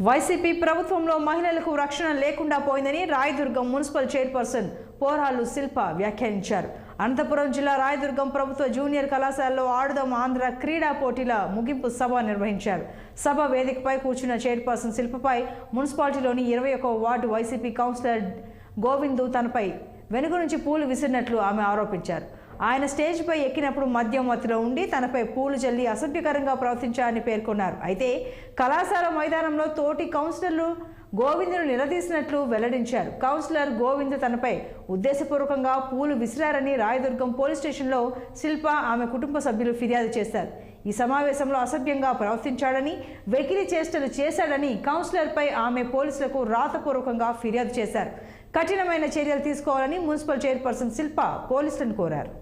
YCP ప్రభుత్వంలో మహిళలకు రక్షణ లేకుండా పోయిందని రాయదుర్గం మున్సిపల్ చైర్పర్సన్ పోరాలు శిల్ప వ్యాఖ్యానించారు. అనంతపురం జిల్లా రాయదుర్గం ప్రభుత్వ జూనియర్ కళాశాలలో ఆడుదాం ఆంధ్ర క్రీడా పోటీల ముగింపు సభ నిర్వహించారు. సభ వేదికపై కూర్చున్న చైర్పర్సన్ శిల్పపై మున్సిపాలిటీలోని 21వ వార్డు వైసీపీ కౌన్సిలర్ గోవిందు తనపై వెనుక నుంచి పూలు విసిరినట్లు ఆమె ఆరోపించారు. ఆయన స్టేజ్పై ఎక్కినప్పుడు మద్యం మత్తులో ఉండి తనపై పూలు జల్లి అసభ్యకరంగా ప్రవర్తించారని పేర్కొన్నారు. అయితే కళాశాల మైదానంలో తోటి కౌన్సిలర్లు గోవిందును నిలదీసినట్లు వెల్లడించారు. కౌన్సిలర్ గోవింద్ తనపై ఉద్దేశపూర్వకంగా పూలు విసిరారని రాయదుర్గం పోలీస్ స్టేషన్లో శిల్ప ఆమె కుటుంబ సభ్యులు ఫిర్యాదు చేశారు. ఈ సమావేశంలో అసభ్యంగా ప్రవర్తించాడని, వెకిలి చేష్టలు చేశాడని కౌన్సిలర్పై ఆమె పోలీసులకు రాతపూర్వకంగా ఫిర్యాదు చేశారు. కఠినమైన చర్యలు తీసుకోవాలని మున్సిపల్ చైర్పర్సన్ శిల్ప పోలీసులను కోరారు.